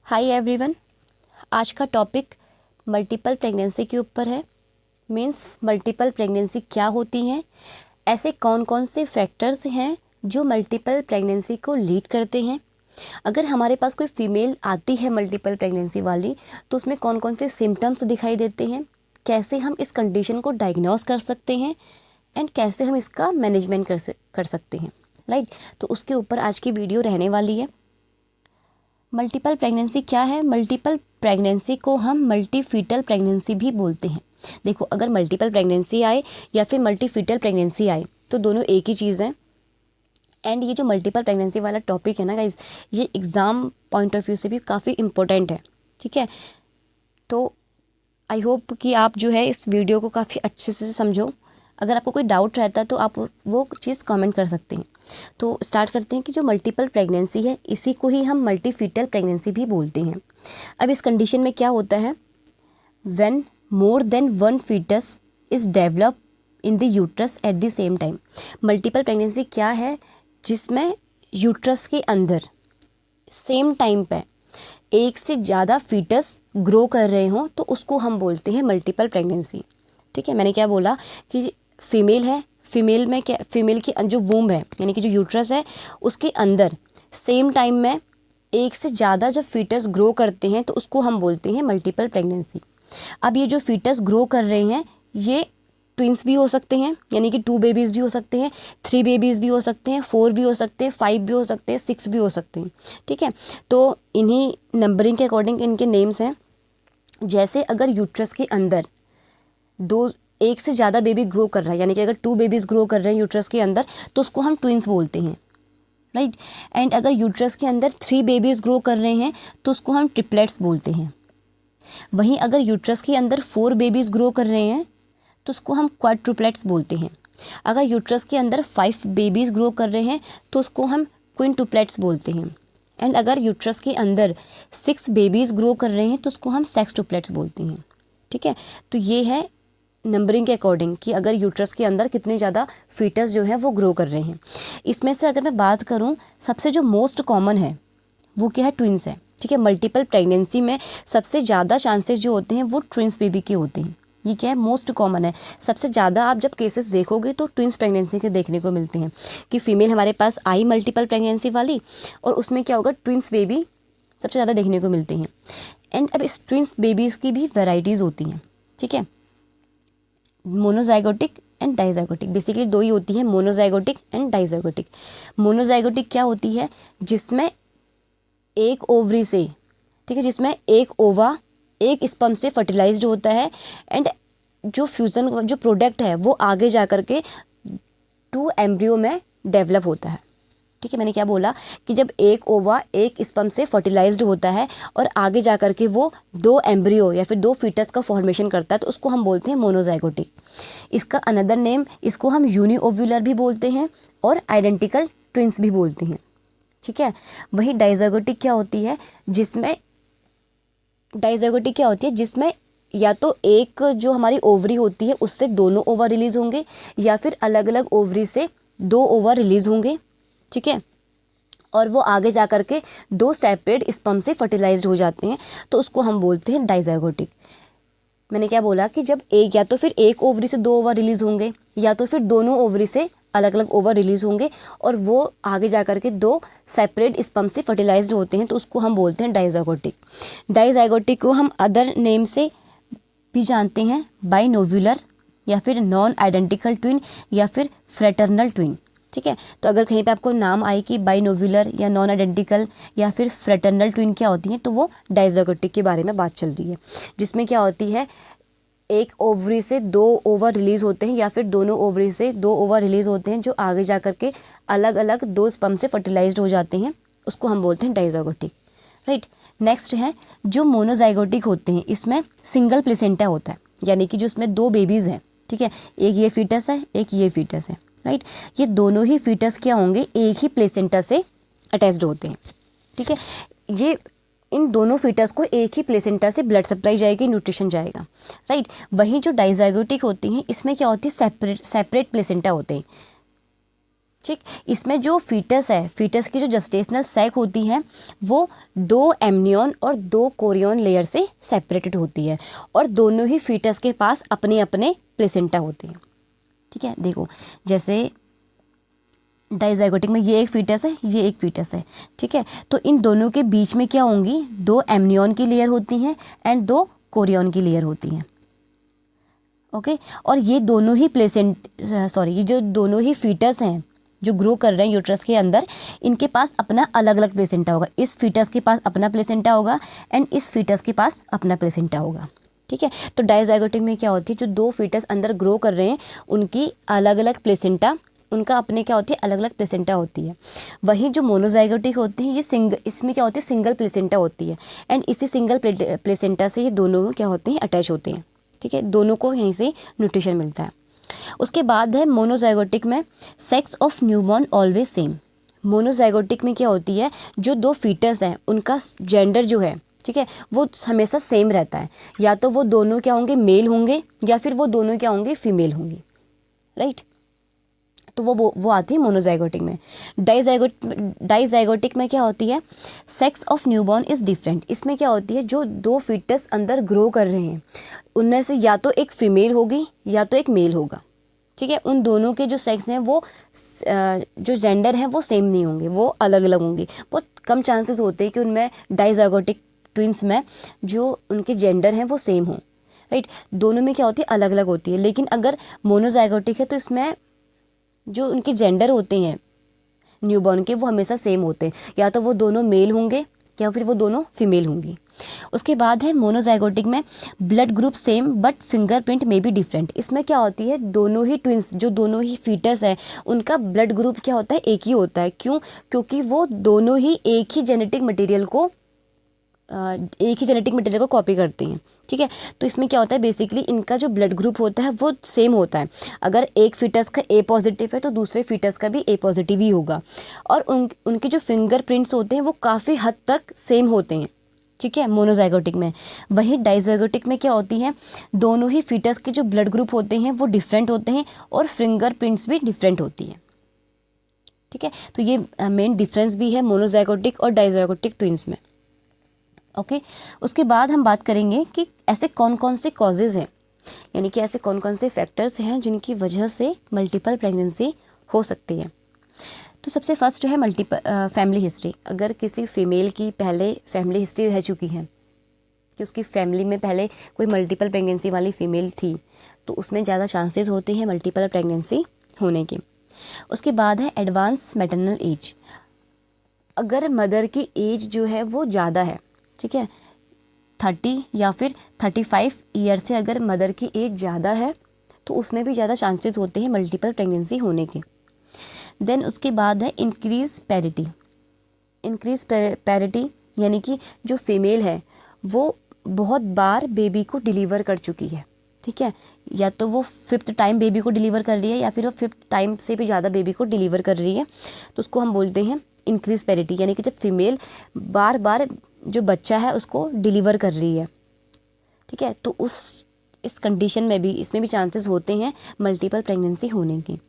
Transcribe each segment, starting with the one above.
Hi everyone. आज का topic multiple pregnancy के ऊपर है। मीन्स मल्टीपल प्रेगनेंसी क्या होती हैं, ऐसे कौन कौन से फैक्टर्स हैं जो मल्टीपल प्रेगनेंसी को लीड करते हैं। अगर हमारे पास कोई फीमेल आती है मल्टीपल प्रेगनेंसी वाली, तो उसमें कौन कौन से सिम्टम्स दिखाई देते हैं, कैसे हम इस कंडीशन को डायग्नोस कर सकते हैं एंड कैसे हम इसका मैनेजमेंट कर सकते हैं। राइट, तो उसके ऊपर आज की वीडियो रहने वाली है। मल्टीपल प्रेगनेंसी क्या है? मल्टीपल प्रेगनेंसी को हम मल्टीफीटल प्रेगनेंसी भी बोलते हैं। देखो, अगर मल्टीपल प्रेगनेंसी आए या फिर मल्टीफीटल प्रेगनेंसी आए तो दोनों एक ही चीज़ है। एंड ये जो मल्टीपल प्रेगनेंसी वाला टॉपिक है ना गाइज, ये एग्ज़ाम पॉइंट ऑफ व्यू से भी काफ़ी इम्पोर्टेंट है। ठीक है, तो आई होप कि आप जो है इस वीडियो को काफ़ी अच्छे से समझो। अगर आपको कोई डाउट रहता है तो आप वो चीज़ कमेंट कर सकते हैं। तो स्टार्ट करते हैं कि जो मल्टीपल प्रेगनेंसी है इसी को ही हम मल्टीफीटल प्रेगनेंसी भी बोलते हैं। अब इस कंडीशन में क्या होता है, when more than one foetus is develop in the uterus at the same time. Multiple pregnancy क्या है? जिसमें यूट्रस के अंदर सेम टाइम पे एक से ज़्यादा फीटस ग्रो कर रहे हों तो उसको हम बोलते हैं मल्टीपल प्रेगनेंसी। ठीक है, मैंने क्या बोला कि फीमेल है, फीमेल में क्या, फीमेल की जो वूम्ब है यानी कि जो यूट्रस है उसके अंदर सेम टाइम में एक से ज़्यादा जब फीटस ग्रो करते हैं तो उसको हम बोलते हैं मल्टीपल प्रेगनेंसी। अब ये जो फीटस ग्रो कर रहे हैं ये ट्विंस भी हो सकते हैं, यानी कि 2 बेबीज़ भी हो सकते हैं, 3 बेबीज़ भी हो सकते हैं, 4 भी हो सकते हैं, 5 भी हो सकते हैं, 6 भी हो सकते हैं। ठीक है, तो इन्हीं नंबरिंग के अकॉर्डिंग इनके नेम्स हैं। जैसे अगर यूट्रस के अंदर एक से ज़्यादा बेबी ग्रो कर रहा है, यानी कि अगर 2 बेबीज़ ग्रो कर रहे हैं यूट्रस के अंदर तो उसको हम ट्विंस बोलते हैं। राइट, एंड अगर यूट्रस के अंदर 3 बेबीज़ ग्रो कर रहे हैं तो उसको हम ट्रिपलेट्स बोलते हैं। वहीं अगर यूट्रस के अंदर 4 बेबीज़ ग्रो कर रहे हैं तो उसको हम क्वाड्रुप्लेट्स बोलते हैं। अगर यूट्रस के अंदर 5 बेबीज़ ग्रो कर रहे हैं तो उसको हम क्विंटुप्लेट्स बोलते हैं। एंड अगर यूट्रस के अंदर 6 बेबीज़ ग्रो कर रहे हैं तो उसको हम सेक्सटुप्लेट्स बोलते हैं। ठीक है, तो ये है नंबरिंग के अकॉर्डिंग कि अगर यूट्रस के अंदर कितने ज़्यादा फीटस जो है वो ग्रो कर रहे हैं। इसमें से अगर मैं बात करूँ, सबसे जो मोस्ट कॉमन है वो क्या है? ट्विंस है। ठीक है, मल्टीपल प्रेगनेंसी में सबसे ज़्यादा चांसेस जो होते हैं वो ट्विंस बेबी के होते हैं। ये क्या है? मोस्ट कॉमन है। सबसे ज़्यादा आप जब केसेस देखोगे तो ट्विंस प्रेगनेंसी के देखने को मिलते हैं कि फीमेल हमारे पास आई मल्टीपल प्रेगनेंसी वाली, और उसमें क्या होगा, ट्विंस बेबी सबसे ज़्यादा देखने को मिलते हैं। एंड अब इस ट्विंस बेबीज़ की भी वेराइटीज़ होती हैं। ठीक है, मोनोजाइगोटिक एंड डाइजाइगोटिक, बेसिकली 2 ही होती है, मोनोजाइगोटिक एंड डाइजाइगोटिक। मोनोजाइगोटिक क्या होती है? जिसमें एक ओवरी से, ठीक है, जिसमें एक ओवा एक स्पर्म से फर्टिलाइज्ड होता है एंड जो फ्यूज़न जो प्रोडक्ट है वो आगे जा कर के 2 एम्ब्रियो में डेवलप होता है। ठीक है, मैंने क्या बोला कि जब एक ओवा एक स्पर्म से फर्टिलाइज्ड होता है और आगे जा कर के वो 2 एम्ब्रियो या फिर 2 फीटस का फॉर्मेशन करता है तो उसको हम बोलते हैं मोनोजाइगोटिक। इसका अनदर नेम, इसको हम यूनिओव्यूलर भी बोलते हैं और आइडेंटिकल ट्विंस भी बोलते हैं। ठीक है, वही डाइजाइगोटिक क्या होती है? जिसमें या तो एक जो हमारी ओवरी होती है उससे दोनों ओवा रिलीज होंगे या फिर अलग अलग ओवरी से 2 ओवा रिलीज होंगे। ठीक है, और वो आगे जा कर के 2 सेपरेट स्पर्म से फर्टिलाइज्ड हो जाते हैं तो उसको हम बोलते हैं डाइजाइगोटिक। मैंने क्या बोला कि जब एक या तो फिर एक ओवरी से 2 ओवा रिलीज होंगे या तो फिर दोनों ओवरी से अलग अलग ओवर रिलीज होंगे और वो आगे जा कर के 2 सेपरेट स्पर्म से फर्टिलाइज्ड होते हैं तो उसको हम बोलते हैं डाइजाइगोटिक। डाइजाइगोटिक को हम अदर नेम से भी जानते हैं, बाइनोव्यूलर या फिर नॉन आइडेंटिकल ट्विन या फिर फ्रेटर्नल ट्विन। ठीक है, तो अगर कहीं पे आपको नाम आए कि बाइनोव्यूलर या नॉन आइडेंटिकल या फिर फ्रेटर्नल ट्विन क्या होती हैं तो वो डाइजाइगोटिक के बारे में बात चल रही है, जिसमें क्या होती है, एक ओवरी से 2 ओवर रिलीज़ होते हैं या फिर दोनों ओवरी से 2 ओवर रिलीज़ होते हैं जो आगे जा कर के अलग अलग 2 स्पर्म से फर्टिलाइज्ड हो जाते हैं, उसको हम बोलते हैं डाइजाइगोटिक। राइट, नेक्स्ट है जो मोनोजाइगोटिक होते हैं, इसमें सिंगल प्लेसेंटा होता है, यानी कि जो इसमें 2 बेबीज़ हैं। ठीक है, एक ये फीटस है, एक ये फीटस है। राइट, ये दोनों ही फीटस क्या होंगे, एक ही प्लेसेंटा से अटैच्ड होते हैं। ठीक है, ये इन दोनों फीटस को एक ही प्लेसेंटा से ब्लड सप्लाई जाएगी, न्यूट्रिशन जाएगा। राइट, वहीं जो डाइजाइगोटिक होती हैं इसमें क्या होती है, सेपरेट प्लेसेंटा होते हैं। ठीक, इसमें जो फीटस है, फीटस की जो जेस्टेशनल सैक होती है वो 2 एमनियन और 2 कोरियन लेयर से सेपरेटेड होती है और दोनों ही फीटस के पास अपने अपने प्लेसेंटा होती है। ठीक है, देखो जैसे डाइजाइगोटिक में ये एक फीटस है, ये एक फीटस है। ठीक है, तो इन दोनों के बीच में क्या होंगी, 2 एमनियन की लेयर होती हैं एंड 2 कोरियन की लेयर होती हैं। ओके, और ये दोनों ही ये जो दोनों ही फीटस हैं जो ग्रो कर रहे हैं यूट्रस के अंदर, इनके पास अपना अलग अलग प्लेसेंटा होगा। इस फीटस के पास अपना प्लेसेंटा होगा एंड इस फीटस के पास अपना प्लेसेंटा होगा। ठीक है, तो डाइजाइगोटिक में क्या होती है, जो 2 फीटस अंदर ग्रो कर रहे हैं उनकी अलग अलग प्लेसेंटा, उनका अपने क्या होती है, अलग अलग प्लेसेंटा होती है। वहीं जो मोनोजाइगोटिक होती है ये इसमें क्या होती है, सिंगल प्लेसेंटा होती है एंड इसी सिंगल प्लेसेंटा से ये दोनों क्या होते हैं, अटैच होते हैं। ठीक है, दोनों को यहीं से न्यूट्रिशन मिलता है। उसके बाद है मोनोजाइगोटिक में sex of newborn always same. Monozygotic में क्या होती है, जो 2 फीटस हैं उनका जेंडर जो है, ठीक है, वो हमेशा सेम रहता है। या तो वो दोनों क्या होंगे, मेल होंगे या फिर वो दोनों क्या होंगे, फीमेल होंगी। राइट, तो वो आती है मोनोजाइगोटिक में। डाइजाइगोटिक में क्या होती है, sex of newborn is different. इसमें क्या होती है, जो 2 फीटस अंदर ग्रो कर रहे हैं उनमें से या तो एक फीमेल होगी या तो एक मेल होगा। ठीक है, उन दोनों के जो सेक्स हैं वो जो जेंडर हैं वो सेम नहीं होंगे, वो अलग अलग होंगे। बहुत कम चांसेस होते हैं कि उनमें डाइजाइगोटिक ट्विंस में जो उनके जेंडर हैं वो सेम हों। राइट, दोनों में क्या होती है, अलग अलग होती है। लेकिन अगर मोनोजाइगोटिक है तो इसमें जो उनके जेंडर होते हैं न्यूबॉर्न के वो हमेशा सेम होते हैं, या तो वो दोनों मेल होंगे या फिर वो दोनों फीमेल होंगी। उसके बाद है मोनोजाइगोटिक में blood group same but fingerprint में बी डिफरेंट। इसमें क्या होती है, दोनों ही ट्विंस, जो दोनों ही फीटस है उनका ब्लड ग्रुप क्या होता है, एक ही होता है। क्यों, क्योंकि वो दोनों ही एक ही जेनेटिक मटेरियल को कॉपी करते हैं। ठीक है, तो इसमें क्या होता है, बेसिकली इनका जो ब्लड ग्रुप होता है वो सेम होता है। अगर एक फीटस का ए पॉजिटिव है तो दूसरे फीटस का भी ए पॉजिटिव ही होगा। और उनके जो फिंगरप्रिंट्स होते हैं वो काफ़ी हद तक सेम होते हैं। ठीक है, मोनोजाइगोटिक में। वहीं डाइजाइगोटिक में क्या होती है, दोनों ही फीटस के जो ब्लड ग्रुप होते हैं वो डिफरेंट होते हैं और फिंगरप्रिंट्स भी डिफरेंट होती है। ठीक है, तो ये मेन डिफरेंस भी है मोनोजाइगोटिक और डाइजाइगोटिक ट्विंस में। ओके, उसके बाद हम बात करेंगे कि ऐसे कौन कौन से कॉजेज़ हैं, यानी कि ऐसे कौन कौन से फैक्टर्स हैं जिनकी वजह से मल्टीपल प्रेगनेंसी हो सकती है। तो सबसे फर्स्ट जो है मल्टीपल फैमिली हिस्ट्री। अगर किसी फीमेल की पहले फैमिली हिस्ट्री रह चुकी है कि उसकी फैमिली में पहले कोई मल्टीपल प्रेगनेंसी वाली फीमेल थी, तो उसमें ज़्यादा चांसेस होते हैं मल्टीपल प्रेगनेंसी होने के। उसके बाद है एडवांस मैटरनल एज। अगर मदर की एज जो है वो ज़्यादा है, ठीक है, 30 या फिर 35 ईयर से अगर मदर की एज ज़्यादा है तो उसमें भी ज़्यादा चांसेस होते हैं मल्टीपल प्रेगनेंसी होने के। देन उसके बाद है इंक्रीज पैरिटी। इंक्रीज पैरिटी यानी कि जो फीमेल है वो बहुत बार बेबी को डिलीवर कर चुकी है। ठीक है, या तो वो 5th टाइम बेबी को डिलीवर कर रही है या फिर वो 5th टाइम से भी ज़्यादा बेबी को डिलीवर कर रही है, तो उसको हम बोलते हैं इंक्रीज पैरिटी। यानी कि जब फीमेल बार बार जो बच्चा है उसको डिलीवर कर रही है, ठीक है, तो इस कंडीशन में भी इसमें भी चांसेस होते हैं मल्टीपल प्रेगनेंसी होने की।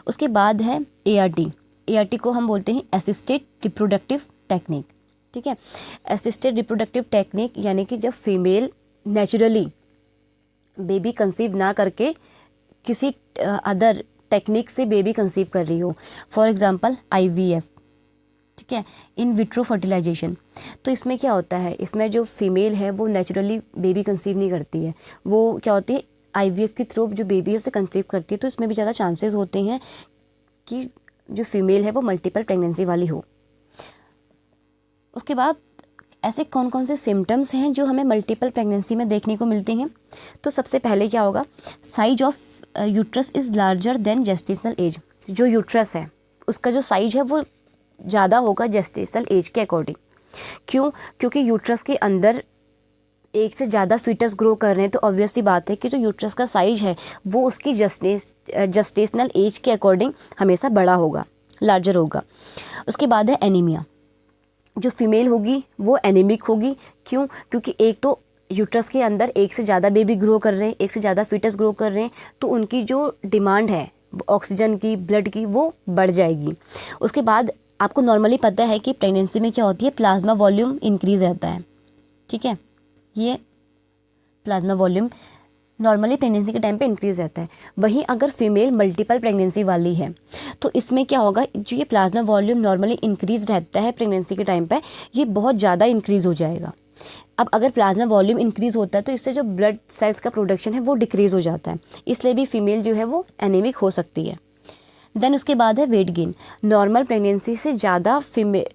उसके बाद है ART। ART को हम बोलते हैं असिस्टेड रिप्रोडक्टिव टेक्निक। ठीक है, असिस्टेड रिप्रोडक्टिव टेक्निक यानी कि जब फीमेल नेचुरली बेबी कंसीव ना करके किसी अदर टेक्निक से बेबी कंसीव कर रही हो, फॉर एग्जांपल IVF, ठीक है, इन विट्रो फर्टिलाइजेशन। तो इसमें क्या होता है, इसमें जो फीमेल है वो नेचुरली बेबी कंसीव नहीं करती है, वो क्या होती है IVF के थ्रू जो बेबी है उसे कंसीव करती है। तो इसमें भी ज़्यादा चांसेस होते हैं कि जो फीमेल है वो मल्टीपल प्रेगनेंसी वाली हो। उसके बाद ऐसे कौन कौन से सिम्टम्स हैं जो हमें मल्टीपल प्रेगनेंसी में देखने को मिलते हैं। तो सबसे पहले क्या होगा, size of uterus is larger than gestational age. जो यूट्रस है उसका जो साइज है वो ज़्यादा होगा जेस्टेशनल एज के अकॉर्डिंग। क्यों, क्योंकि यूट्रस के अंदर एक से ज़्यादा फीटस ग्रो कर रहे हैं, तो ऑब्वियस सी बात है कि जो यूट्रस का साइज है वो उसकी जेस्टेशनल एज के अकॉर्डिंग हमेशा बड़ा होगा, लार्जर होगा। उसके बाद है एनीमिया। जो फीमेल होगी वो एनीमिक होगी। क्यों, क्योंकि एक तो यूट्रस के अंदर एक से ज़्यादा बेबी ग्रो कर रहे हैं, एक से ज़्यादा फीटस ग्रो कर रहे हैं, तो उनकी जो डिमांड है ऑक्सीजन की, ब्लड की, वो बढ़ जाएगी। उसके बाद आपको नॉर्मली पता है कि प्रेगनेंसी में क्या होती है, प्लाज्मा वॉल्यूम इंक्रीज़ रहता है, ठीक है। ये प्लाज्मा वॉल्यूम नॉर्मली प्रेगनेंसी के टाइम पे इंक्रीज़ रहता है। वहीं अगर फीमेल मल्टीपल प्रेगनेंसी वाली है तो इसमें क्या होगा, जो ये प्लाज्मा वॉल्यूम नॉर्मली इंक्रीज़ रहता है प्रेगनेंसी के टाइम पे, ये बहुत ज़्यादा इंक्रीज़ हो जाएगा। अब अगर प्लाज्मा वॉल्यूम इंक्रीज़ होता है तो इससे जो ब्लड सेल्स का प्रोडक्शन है वो डिक्रीज़ हो जाता है, इसलिए भी फीमेल जो है वो एनीमिक हो सकती है। देन उसके बाद है वेट गेन। नॉर्मल प्रेगनेंसी से ज़्यादा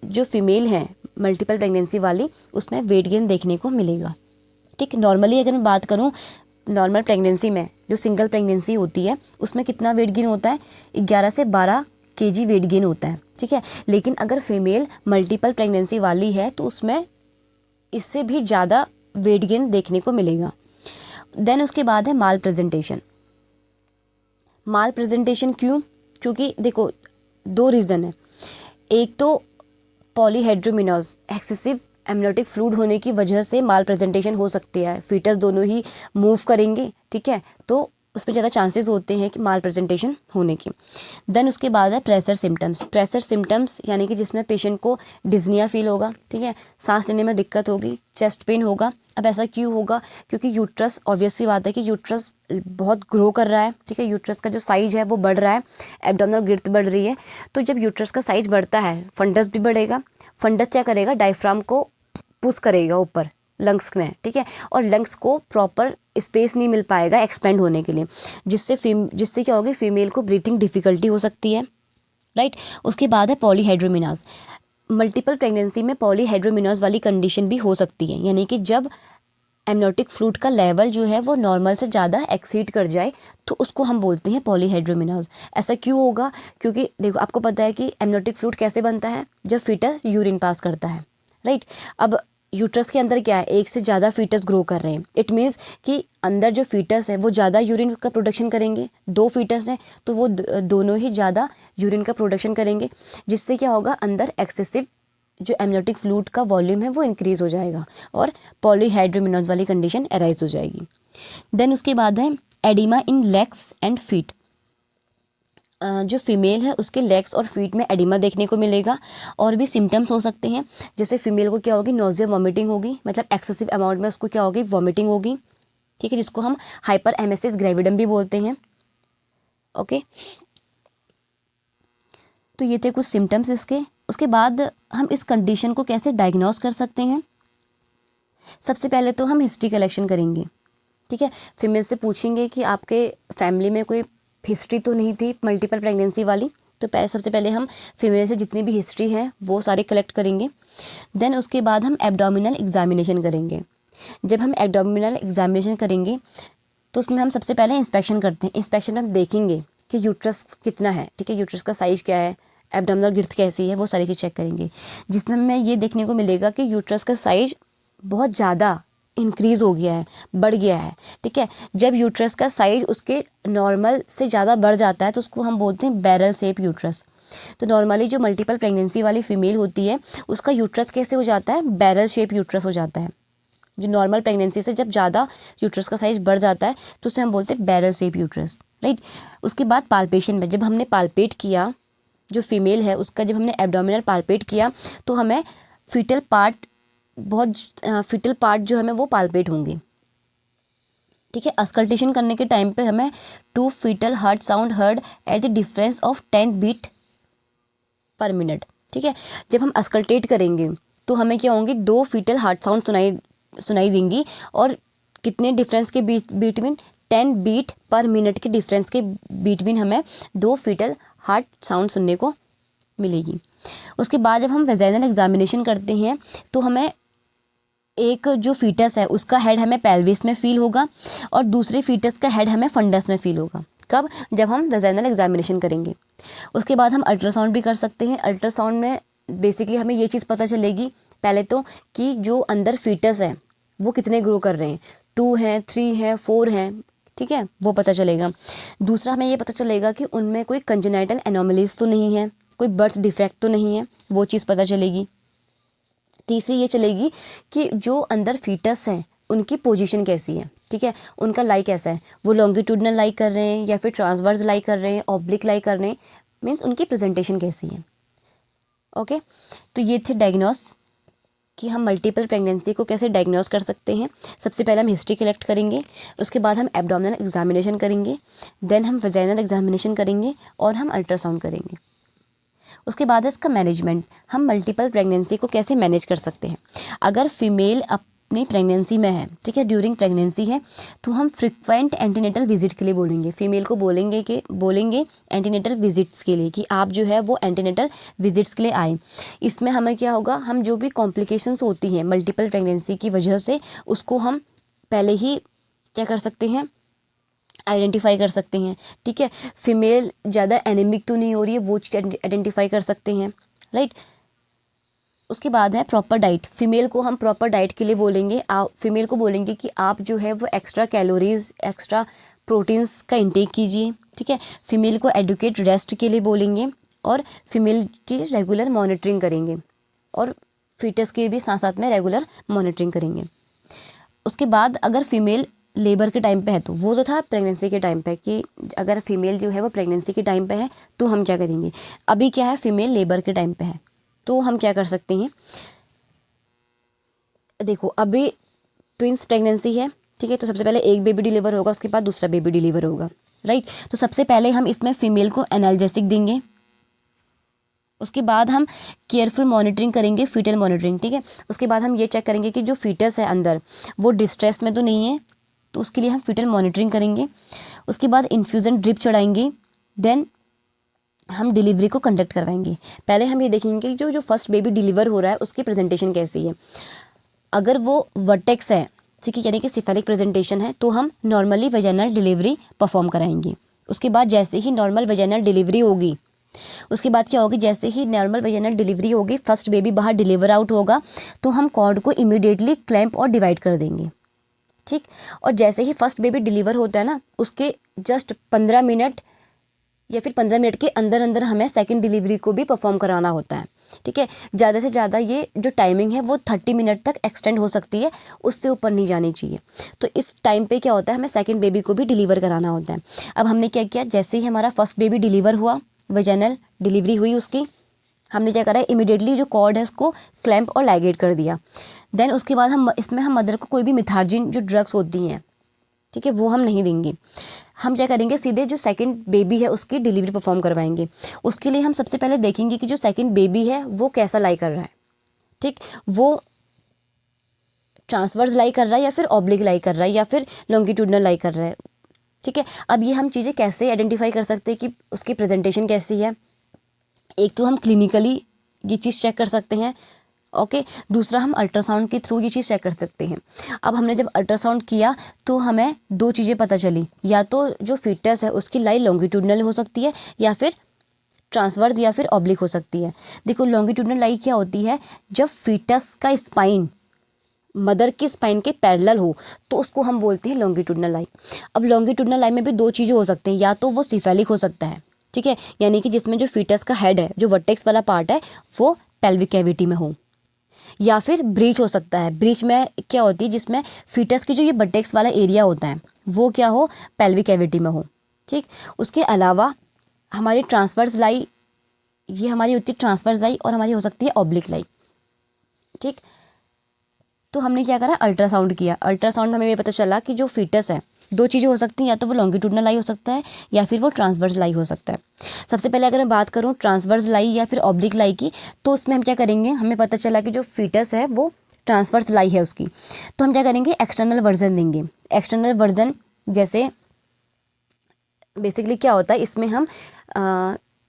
जो फीमेल हैं मल्टीपल प्रेगनेंसी वाली, उसमें वेट गेन देखने को मिलेगा, ठीक। नॉर्मली अगर मैं बात करूँ, नॉर्मल प्रेगनेंसी में जो सिंगल प्रेगनेंसी होती है उसमें कितना वेट गेन होता है, 11 से 12 kg वेट गेन होता है, ठीक है। लेकिन अगर फीमेल मल्टीपल प्रेगनेंसी वाली है तो उसमें इससे भी ज़्यादा वेट गेन देखने को मिलेगा। देन उसके बाद है माल प्रेजेंटेशन। माल प्रेजेंटेशन क्यों? क्योंकि देखो 2 रीज़न है। एक तो पॉलीहेड्रोमिनोज एक्सेसिव एमनियोटिक फ्लूइड होने की वजह से माल प्रेजेंटेशन हो सकती है, फीटस दोनों ही मूव करेंगे, ठीक है, तो उसमें ज़्यादा चांसेस होते हैं कि माल प्रेजेंटेशन होने की। देन उसके बाद है प्रेशर सिम्टम्स। प्रेशर सिम्टम्स यानी कि जिसमें पेशेंट को डिज़निया फील होगा, ठीक है, सांस लेने में दिक्कत होगी, चेस्ट पेन होगा। अब ऐसा क्यों होगा? क्योंकि यूट्रस, ऑब्वियस सी बात है कि यूट्रस बहुत ग्रो कर रहा है, ठीक है, यूट्रस का जो साइज है वो बढ़ रहा है, एब्डोमिनल गिर्थ बढ़ रही है। तो जब यूट्रस का साइज बढ़ता है, फंडस भी बढ़ेगा। फंडस क्या करेगा, डायफ्राम को पुश करेगा ऊपर लंग्स में, ठीक है, और लंग्स को प्रॉपर स्पेस नहीं मिल पाएगा एक्सपेंड होने के लिए, जिससे क्या होगी, फीमेल को ब्रीथिंग डिफिकल्टी हो सकती है, राइट। उसके बाद है पॉलीहाइड्रोमिनाज। मल्टीपल प्रेगनेंसी में पॉलीहाइड्रोमिनाज वाली कंडीशन भी हो सकती है, यानी कि जब एमनियोटिक फ्लूइड का लेवल जो है वो नॉर्मल से ज़्यादा एक्सीड कर जाए तो उसको हम बोलते हैं पॉलीहाइड्रोमिनाज। ऐसा क्यों होगा? क्योंकि देखो आपको पता है कि एमनियोटिक फ्लूइड कैसे बनता है, जब फीटस यूरिन पास करता है, राइट। अब यूट्रस के अंदर क्या है, एक से ज़्यादा फीटस ग्रो कर रहे हैं, इट मीन्स कि अंदर जो फीटस है वो ज़्यादा यूरिन का प्रोडक्शन करेंगे। 2 फीटस हैं तो वो दोनों ही ज़्यादा यूरिन का प्रोडक्शन करेंगे, जिससे क्या होगा, अंदर एक्सेसिव जो एमनियोटिक फ्लूइड का वॉल्यूम है वो इंक्रीज़ हो जाएगा और पॉलीहाइड्रोमिनाज वाली कंडीशन अराइज हो जाएगी। देन उसके बाद है oedema in legs and feet. जो फीमेल है उसके लेग्स और फीट में एडिमा देखने को मिलेगा। और भी सिम्टम्स हो सकते हैं, जैसे फीमेल को क्या होगी, नोजिया वॉमिटिंग होगी, मतलब एक्सेसिव अमाउंट में उसको क्या होगी, वॉमिटिंग होगी, ठीक है, जिसको हम हाइपर एमेसिस ग्रेविडम भी बोलते हैं, ओके। तो ये थे कुछ सिम्टम्स इसके। उसके बाद हम इस कंडीशन को कैसे डायग्नोस कर सकते हैं? सबसे पहले तो हम हिस्ट्री कलेक्शन करेंगे, ठीक है, फीमेल से पूछेंगे कि आपके फैमिली में कोई हिस्ट्री तो नहीं थी मल्टीपल प्रेगनेंसी वाली। तो सबसे पहले हम फीमेल से जितनी भी हिस्ट्री है वो सारे कलेक्ट करेंगे। देन उसके बाद हम एब्डोमिनल एग्जामिनेशन करेंगे। जब हम एब्डोमिनल एग्जामिनेशन करेंगे तो उसमें हम सबसे पहले इंस्पेक्शन करते हैं। इंस्पेक्शन में हम देखेंगे कि यूट्रस कितना है, ठीक है, यूट्रस का साइज़ क्या है, एब्डोमिनल गिर्थ कैसी है, वो सारी चीज़ चेक करेंगे, जिसमें हमें ये देखने को मिलेगा कि यूट्रस का साइज बहुत ज़्यादा इंक्रीज़ हो गया है, बढ़ गया है, ठीक है। जब यूट्रस का साइज उसके नॉर्मल से ज़्यादा बढ़ जाता है तो उसको हम बोलते हैं बैरल शेप यूट्रस। तो नॉर्मली जो मल्टीपल प्रेगनेंसी वाली फीमेल होती है उसका यूट्रस कैसे हो जाता है, बैरल शेप यूट्रस हो जाता है। जो नॉर्मल प्रेगनेंसी से जब ज़्यादा यूट्रस का साइज बढ़ जाता है तो उसे हम बोलते हैं बैरल शेप यूट्रस, राइट। उसके बाद पाल्पेशन में जब हमने पाल्पेट किया, जो फीमेल है उसका जब हमने एब्डोमिनल पाल्पेट किया तो हमें फीटल पार्ट जो हमें वो पाल्पेट होंगे, ठीक है। अस्कल्टेशन करने के टाइम पे हमें 2 foetal heart sound heard at the difference of 10 beat per minute, ठीक है। जब हम अस्कल्टेट करेंगे तो हमें क्या होंगे, 2 फीटल हार्ट साउंड सुनाई देंगी और कितने डिफरेंस के बिटवीन 10 बीट पर मिनट के डिफरेंस के बिटवीन हमें 2 फीटल हार्ट साउंड सुनने को मिलेगी। उसके बाद जब हम वेजाइनल एग्जामिनेशन करते हैं तो हमें एक जो फीटस है उसका हेड हमें पेल्विस में फील होगा और दूसरे फीटस का हेड हमें फंडस में फील होगा। कब? जब हम वेजाइनल एग्जामिनेशन करेंगे। उसके बाद हम अल्ट्रासाउंड भी कर सकते हैं। अल्ट्रासाउंड में बेसिकली हमें ये चीज़ पता चलेगी पहले तो कि जो अंदर फीटस है वो कितने ग्रो कर रहे हैं, 2 हैं, 3 हैं, 4 हैं, ठीक है, वो पता चलेगा। दूसरा हमें ये पता चलेगा कि उनमें कोई कंजेनाइटल एनोमलीज तो नहीं है, कोई बर्थ डिफेक्ट तो नहीं है, वो चीज़ पता चलेगी। तीसरी ये चलेगी कि जो अंदर फीटस हैं उनकी पोजीशन कैसी है, ठीक है, उनका लाई कैसा है, वो लॉन्गिट्यूडनल लाई कर रहे हैं या फिर ट्रांसवर्स लाई कर रहे हैं, ऑब्लिक लाई कर रहे हैं, मीन्स उनकी प्रेजेंटेशन कैसी है। ओके, तो ये थे डायग्नोस कि हम मल्टीपल प्रेगनेंसी को कैसे डायग्नोस कर सकते हैं। सबसे पहले हम हिस्ट्री कलेक्ट करेंगे, उसके बाद हम एब्डोमिनल एग्जामिनेशन करेंगे, देन हम वजाइनल एग्जामिनेशन करेंगे और हम अल्ट्रासाउंड करेंगे। उसके बाद है इसका मैनेजमेंट, हम मल्टीपल प्रेगनेंसी को कैसे मैनेज कर सकते हैं। अगर फीमेल अपनी प्रेगनेंसी में है, ठीक है, ड्यूरिंग प्रेगनेंसी है, तो हम फ्रिक्वेंट एंटीनेटल विजिट के लिए बोलेंगे, फीमेल को बोलेंगे एंटीनेटल विजिट्स के लिए कि आप जो है वो एंटीनेटल विजिट्स के लिए आए। इसमें हमें क्या होगा, हम जो भी कॉम्प्लिकेशंस होती हैं मल्टीपल प्रेगनेंसी की वजह से, उसको हम पहले ही क्या कर सकते हैं, आइडेंटिफाई कर सकते हैं। ठीक है, फीमेल ज़्यादा एनीमिक तो नहीं हो रही है, वो चीज़ आइडेंटिफाई कर सकते हैं, राइट। उसके बाद है प्रॉपर डाइट, फीमेल को हम प्रॉपर डाइट के लिए बोलेंगे, फीमेल को बोलेंगे कि आप जो है वो एक्स्ट्रा कैलोरीज, एक्स्ट्रा प्रोटीन्स का इंटेक कीजिए। ठीक है, फीमेल को एडुकेट रेस्ट के लिए बोलेंगे और फीमेल की रेगुलर मॉनिटरिंग करेंगे और फीटस की भी साथ साथ में रेगुलर मॉनिटरिंग करेंगे। उसके बाद अगर फीमेल लेबर के टाइम पे है, तो वो तो था प्रेगनेंसी के टाइम पे कि अगर फीमेल जो है वो प्रेगनेंसी के टाइम पे है तो हम क्या करेंगे। अभी क्या है, फीमेल लेबर के टाइम पे है, तो हम क्या कर सकते हैं, देखो अभी ट्विंस प्रेगनेंसी है, ठीक है, तो सबसे पहले एक बेबी डिलीवर होगा, उसके बाद दूसरा बेबी डिलीवर होगा, राइट। तो सबसे पहले हम इसमें फीमेल को एनाल्जेसिक देंगे, उसके बाद हम केयरफुल मॉनिटरिंग करेंगे, फीटल मॉनिटरिंग, ठीक है। उसके बाद हम ये चेक करेंगे कि जो फीटस है अंदर वो डिस्ट्रेस में तो नहीं है, तो उसके लिए हम फीटल मॉनिटरिंग करेंगे। उसके बाद इन्फ्यूज़न ड्रिप चढ़ाएंगे, देन हम डिलीवरी को कंडक्ट करवाएंगे। पहले हम ये देखेंगे कि जो फर्स्ट बेबी डिलीवर हो रहा है उसकी प्रेजेंटेशन कैसी है। अगर वो वर्टेक्स है, ठीक है, यानी कि सिफेलिक प्रेजेंटेशन है, तो हम नॉर्मली वेजाइनल डिलीवरी परफॉर्म कराएंगे। उसके बाद जैसे ही नॉर्मल वेजाइनल डिलीवरी होगी, उसके बाद क्या होगी, जैसे ही नॉर्मल वेजाइनल डिलीवरी होगी, फर्स्ट बेबी बाहर डिलीवर आउट होगा, तो हम कॉर्ड को इमीडिएटली क्लैंप और डिवाइड कर देंगे, ठीक। और जैसे ही फर्स्ट बेबी डिलीवर होता है ना, उसके जस्ट 15 मिनट या फिर 15 मिनट के अंदर अंदर हमें सेकंड डिलीवरी को भी परफॉर्म कराना होता है, ठीक है। ज़्यादा से ज़्यादा ये जो टाइमिंग है वो 30 मिनट तक एक्सटेंड हो सकती है, उससे ऊपर नहीं जानी चाहिए। तो इस टाइम पे क्या होता है, हमें सेकंड बेबी को भी डिलीवर कराना होता है। अब हमने क्या किया, जैसे ही हमारा फर्स्ट बेबी डिलीवर हुआ, वेजाइनल डिलीवरी हुई उसकी, हमने क्या करा, इमीडिएटली जो कॉर्ड है उसको क्लैंप और लाइगेट कर दिया। देन उसके बाद हम मदर को कोई भी मिथार्जिन जो ड्रग्स होती हैं, ठीक है, वो हम नहीं देंगे। हम क्या करेंगे, सीधे जो सेकंड बेबी है उसकी डिलीवरी परफॉर्म करवाएंगे। उसके लिए हम सबसे पहले देखेंगे कि जो सेकंड बेबी है वो कैसा लाई कर रहा है, ठीक, वो ट्रांसवर्स लाई कर रहा है या फिर ऑब्लिक लाई कर रहा है या फिर लॉन्गिट्यूडनल लाई कर रहा है, ठीक है। अब ये हम चीज़ें कैसे आइडेंटिफाई कर सकते हैं कि उसकी प्रेजेंटेशन कैसी है। एक तो हम क्लिनिकली ये चीज़ चेक कर सकते हैं, ओके। दूसरा हम अल्ट्रासाउंड के थ्रू ये चीज़ चेक कर सकते हैं। अब हमने जब अल्ट्रासाउंड किया तो हमें दो चीज़ें पता चली, या तो जो फीटस है उसकी लाई लॉन्गिट्यूडनल हो सकती है या फिर ट्रांसवर्स या फिर ऑब्लिक हो सकती है। देखो लॉन्गिट्यूडनल लाई क्या होती है, जब फीटस का स्पाइन मदर के स्पाइन के पैरेलल हो तो उसको हम बोलते हैं लॉन्गिट्यूडनल लाई। अब लॉन्गिट्यूडनल लाई में भी दो चीज़ें हो सकती हैं, या तो वो सिफेलिक हो सकता है, ठीक है, यानी कि जिसमें जो फीटस का हेड है, जो वर्टेक्स वाला पार्ट है, वो पेल्विक कैविटी में हो, या फिर ब्रीच हो सकता है। ब्रीच में क्या होती है, जिसमें फीटस की जो ये बटेक्स वाला एरिया होता है वो क्या हो, पेल्विक कैविटी में हो, ठीक। उसके अलावा हमारी ट्रांसवर्स लाई, ये हमारी होती है ट्रांसवर्स लाई, और हमारी हो सकती है ऑब्लिक लाई, ठीक। तो हमने क्या करा, अल्ट्रासाउंड किया। अल्ट्रासाउंड में हमें ये पता चला कि जो फीटस है, दो चीज़ें हो सकती हैं, या तो वो लॉन्गिट्यूडनल लाई हो सकता है या फिर वो ट्रांसवर्स लाई हो सकता है। सबसे पहले अगर मैं बात करूँ ट्रांसवर्स लाई या फिर ऑब्लिक लाई की, तो उसमें हम क्या करेंगे, हमें पता चला कि जो फीटस है वो ट्रांसवर्स लाई है उसकी, तो हम क्या करेंगे, एक्सटर्नल वर्जन देंगे। एक्सटर्नल वर्जन जैसे बेसिकली क्या होता है, इसमें हम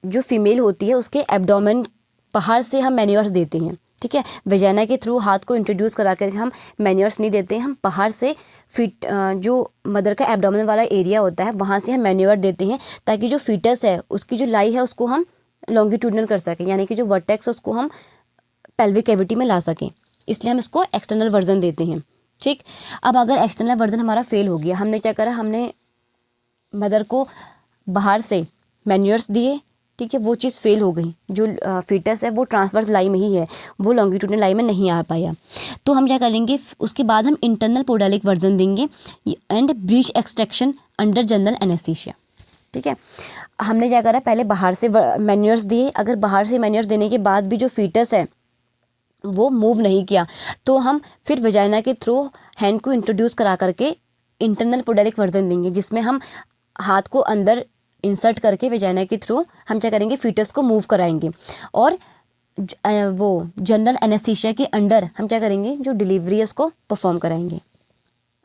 जो फीमेल होती है उसके एब्डोमेन बाहर से हम मैन्योर्स देते हैं, ठीक है। वेजाइना के थ्रू हाथ को इंट्रोड्यूस करा कर हम मैन्योर्स नहीं देते हैं, हम बाहर से जो मदर का एब्डोमेन वाला एरिया होता है वहाँ से हम मैन्योर देते हैं, ताकि जो फीटस है उसकी जो लाई है उसको हम लॉन्गिट्यूडनल कर सकें, यानी कि जो वर्टेक्स है उसको हम पेल्विक कैविटी में ला सकें। इसलिए हम इसको एक्सटर्नल वर्जन देते हैं, ठीक। अब अगर एक्सटर्नल वर्जन हमारा फेल हो गया, हमने क्या करा, हमने मदर को बाहर से मैन्योर्स दिए, ठीक है, वो चीज़ फेल हो गई, जो फीटस है वो ट्रांसवर्स लाई में ही है, वो लॉन्गिट्यूडनल लाई में नहीं आ पाया। तो हम क्या करेंगे, उसके बाद हम इंटरनल पोडालिक वर्जन देंगे and breach extraction under general anaesthesia. ठीक है, हमने क्या करा, पहले बाहर से मैन्यूअर्स दिए। अगर बाहर से मैन्यूअर्स देने के बाद भी जो फीटस है वो मूव नहीं किया, तो हम फिर वजाइना के थ्रू हैंड को इंट्रोड्यूस करा करके इंटरनल पोडालिक वर्जन देंगे, जिसमें हम हाथ को अंदर इंसर्ट करके वजाइना के थ्रू हम क्या करेंगे, फीटस को मूव कराएंगे। और वो जनरल एनेस्थीसिया के अंडर हम क्या करेंगे, जो डिलीवरी है उसको परफॉर्म कराएंगे।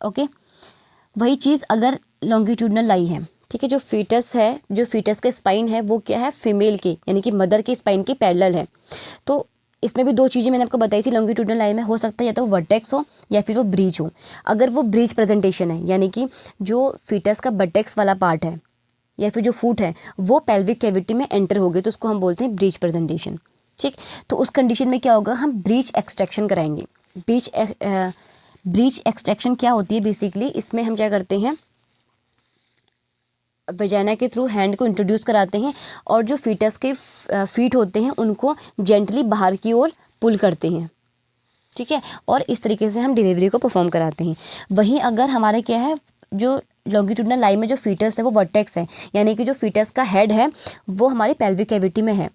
ओके, वही चीज़ अगर लॉन्गिट्यूडनल लाई है, ठीक है, जो फीटस है, जो फीटस का स्पाइन है वो क्या है, फीमेल के यानी कि मदर के स्पाइन के पैरेलल है। तो इसमें भी दो चीज़ें मैंने आपको बताई थी, लॉन्गिट्यूडनल लाइन में हो सकता है या तो वर्टेक्स हो या फिर वो ब्रीच हो। अगर वो ब्रीच प्रेजेंटेशन है, यानी कि जो फीटस का बटेक्स वाला पार्ट है या फिर जो फूट है वो पेल्विक कैविटी में एंटर हो गई, तो उसको हम बोलते हैं ब्रीच प्रेजेंटेशन। ठीक, तो उस कंडीशन में क्या होगा, हम ब्रीच एक्सट्रैक्शन कराएंगे। ब्रीच एक्सट्रैक्शन क्या होती है बेसिकली, इसमें हम क्या करते हैं, वजाइना के थ्रू हैंड को इंट्रोड्यूस कराते हैं और जो फीटस के फीट होते हैं उनको जेंटली बाहर की ओर पुल करते हैं। ठीक है, और इस तरीके से हम डिलीवरी को परफॉर्म कराते हैं। वहीं अगर हमारे क्या है, जो लॉन्गिट्यूडनल लाइन में जो फीटस है वो वर्टेक्स है, यानी कि जो फीटस का हेड है वो हमारी पेल्विक कैविटी में है।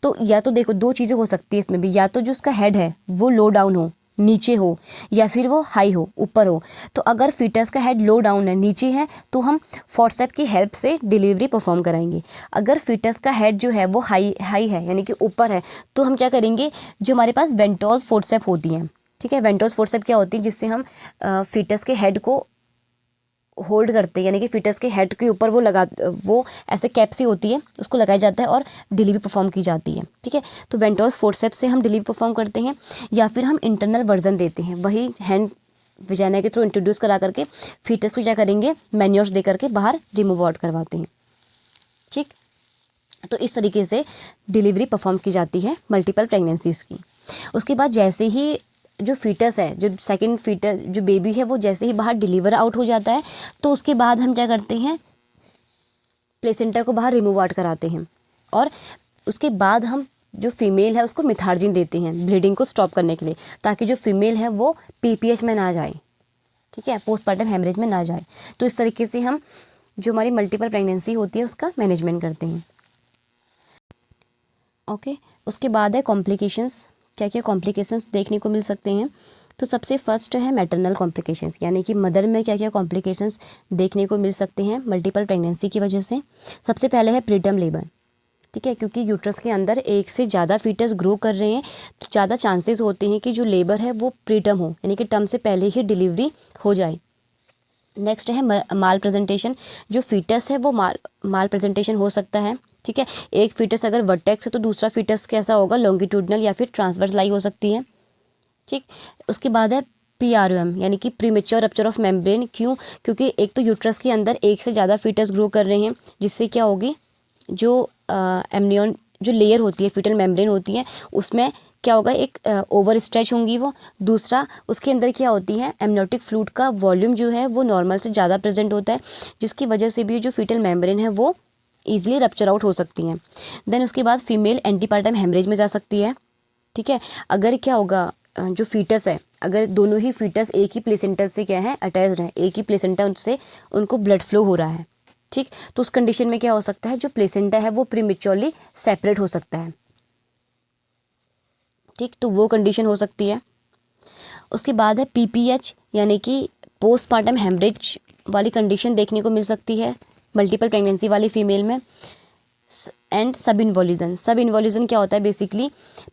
तो या तो देखो दो चीज़ें हो सकती है इसमें भी, या तो जो उसका हेड है वो लो डाउन हो, नीचे हो, या फिर वो हाई हो, ऊपर हो। तो अगर फीटस का हेड लो डाउन है, नीचे है, तो हम फोर्सेप की हेल्प से डिलीवरी परफॉर्म कराएंगे। अगर फीटस का हेड जो है वो हाई है यानी कि ऊपर है, तो हम क्या करेंगे, जो हमारे पास वेंटोस फोर्सेप होती हैं, ठीक है, वेंटोस फोर्सेप क्या होती है, जिससे हम फीटस के हेड को होल्ड करते हैं, यानी कि फीटस के हेड के ऊपर वो ऐसे कैप सी होती है, उसको लगाया जाता है और डिलीवरी परफॉर्म की जाती है। ठीक है, तो वेंटोस फोर्सेप्स से हम डिलीवरी परफॉर्म करते हैं, या फिर हम इंटरनल वर्जन देते हैं, वही हैंड वजाइना के थ्रू इंट्रोड्यूस करा करके फीटस को क्या करेंगे, मैन्योर्स दे करके बाहर रिमूव आउट करवाते हैं। ठीक, तो इस तरीके से डिलीवरी परफॉर्म की जाती है मल्टीपल प्रेगनेंसीज़ की। उसके बाद जैसे ही जो फीटस है, जो सेकंड फीटस जो बेबी है, वो जैसे ही बाहर डिलीवर आउट हो जाता है, तो उसके बाद हम क्या करते हैं, प्लेसेंटा को बाहर रिमूव आउट कराते हैं, और उसके बाद हम जो फीमेल है उसको मिथार्जिन देते हैं ब्लीडिंग को स्टॉप करने के लिए, ताकि जो फीमेल है वो पीपीएच में ना जाए, ठीक है, पोस्टपार्टम हेमरेज में ना जाए। तो इस तरीके से हम जो हमारी मल्टीपल प्रेगनेंसी होती है उसका मैनेजमेंट करते हैं। ओके, उसके बाद है कॉम्प्लिकेशंस। क्या क्या कॉम्प्लिकेशंस देखने को मिल सकते हैं, तो सबसे फर्स्ट है मैटरनल कॉम्प्लिकेशंस, यानी कि मदर में क्या क्या कॉम्प्लिकेशंस देखने को मिल सकते हैं मल्टीपल प्रेगनेंसी की वजह से। सबसे पहले है प्रीटर्म लेबर। ठीक है, क्योंकि यूट्रस के अंदर एक से ज़्यादा फीटस ग्रो कर रहे हैं, तो ज़्यादा चांसेस होते हैं कि जो लेबर है वो प्रीटर्म हो, यानी कि टर्म से पहले ही डिलीवरी हो जाए। नेक्स्ट है माल प्रेजेंटेशन। जो फीटस है वो माल प्रेजेंटेशन हो सकता है। ठीक है, एक फीटस अगर वर्टेक्स है तो दूसरा फीटस कैसा होगा, लॉन्गिट्यूडनल या फिर ट्रांसवर्स लाई हो सकती है। ठीक, उसके बाद है PROM, यानी कि प्रीमेच्योर रप्चर ऑफ मेम्ब्रेन। क्यों, क्योंकि एक तो यूट्रस के अंदर एक से ज़्यादा फीटस ग्रो कर रहे हैं, जिससे क्या होगी, जो एमनियन जो लेयर होती है, फीटल मेम्ब्रेन होती है, उसमें क्या होगा, एक ओवर स्ट्रेच होंगी वो। दूसरा, उसके अंदर क्या होती है, एमनियोटिक फ्लूइड का वॉल्यूम जो है वो नॉर्मल से ज़्यादा प्रेजेंट होता है, जिसकी वजह से भी जो फीटल मेम्ब्रेन है वो ईजिली रप्चर आउट हो सकती हैं। देन उसके बाद फीमेल एंटीपार्टम हेमरेज में जा सकती है। ठीक है, अगर क्या होगा, जो फीटस है, अगर दोनों ही फीटस एक ही प्लेसेंटा से क्या है अटैच्ड है, एक ही प्लेसेंटा से उनको ब्लड फ्लो हो रहा है, ठीक, तो उस कंडीशन में क्या हो सकता है, जो प्लेसेंटा है वो प्रीमेच्योरली सेपरेट हो सकता है। ठीक, तो वो कंडीशन हो सकती है। उसके बाद है PPH, यानी कि पोस्टपार्टम हेमरेज वाली कंडीशन देखने को मिल सकती है मल्टीपल प्रेगनेंसी वाली फीमेल में। एंड सब इन्वॉल्यूजन क्या होता है, बेसिकली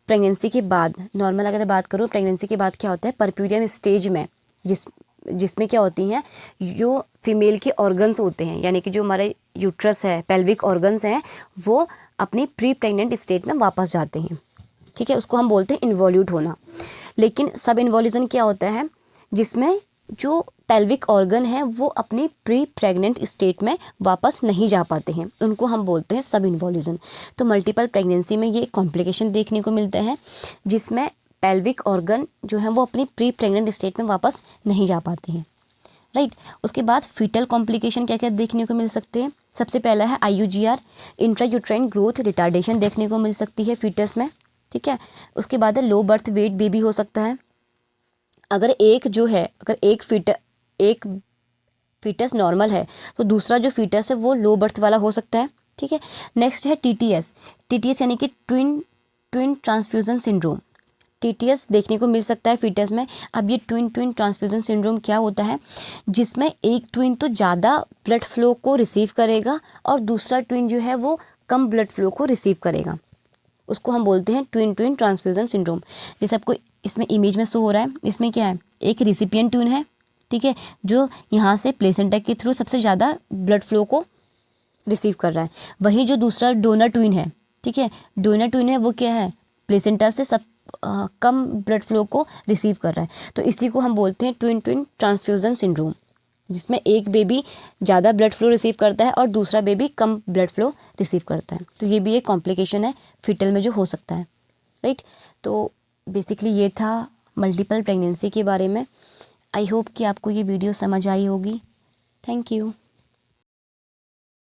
प्रेगनेंसी के बाद, नॉर्मल अगर बात करूँ, प्रेगनेंसी के बाद क्या होता है, परप्यूरियम स्टेज में जिसमें क्या होती हैं, जो फीमेल के ऑर्गन्स होते हैं, यानी कि जो हमारे यूट्रस है, पेल्विक ऑर्गन्स हैं, वो अपनी प्री प्रेग्नेंट स्टेट में वापस जाते हैं। ठीक है, उसको हम बोलते हैं इन्वॉल्यूट होना। लेकिन सब इन्वॉल्यूजन क्या होता है, जिसमें जो पेल्विक ऑर्गन है वो अपनी प्री प्रेग्नेंट स्टेट में वापस नहीं जा पाते हैं, उनको हम बोलते हैं सब इन्वॉल्यूजन। तो मल्टीपल प्रेगनेंसी में ये कॉम्प्लिकेशन देखने को मिलते हैं, जिसमें पेल्विक ऑर्गन जो है वो अपनी प्री प्रेग्नेंट स्टेट में वापस नहीं जा पाते हैं। राइट। उसके बाद फीटल कॉम्प्लिकेशन क्या क्या देखने को मिल सकते हैं। सबसे पहला है IUGR, इंट्रायूट्राइन ग्रोथ रिटार्डेशन देखने को मिल सकती है फीटस में, ठीक है। उसके बाद है लो बर्थ वेट बेबी हो सकता है। अगर एक फीटस नॉर्मल है तो दूसरा जो फीटस है वो लो बर्थ वाला हो सकता है, ठीक है। नेक्स्ट है TTS यानी कि ट्विन ट्रांसफ्यूजन सिंड्रोम। TTS देखने को मिल सकता है फीटस में। अब ये ट्विन ट्रांसफ्यूजन सिंड्रोम क्या होता है, जिसमें एक ट्विन तो ज़्यादा ब्लड फ्लो को रिसीव करेगा और दूसरा ट्विन जो है वो कम ब्लड फ्लो को रिसीव करेगा। उसको हम बोलते हैं ट्विन ट्रांसफ्यूजन सिंड्रोम। जैसे आपको इसमें इमेज में शो हो रहा है, इसमें क्या है, एक रिसिपिएंट ट्विन है, ठीक है, जो यहाँ से प्लेसेंटा के थ्रू सबसे ज़्यादा ब्लड फ्लो को रिसीव कर रहा है। वहीं जो दूसरा डोनर ट्विन है, ठीक है, डोनर ट्विन है वो क्या है, प्लेसेंटा से कम ब्लड फ्लो को रिसीव कर रहा है। तो इसी को हम बोलते हैं ट्विन ट्रांसफ्यूजन सिंड्रोम, जिसमें एक बेबी ज़्यादा ब्लड फ्लो रिसीव करता है और दूसरा बेबी कम ब्लड फ्लो रिसीव करता है। तो ये भी एक कॉम्प्लिकेशन है फीटल में जो हो सकता है, राइट। तो बेसिकली ये था मल्टीपल प्रेगनेंसी के बारे में। आई होप कि आपको ये वीडियो समझ आई होगी। Thank you.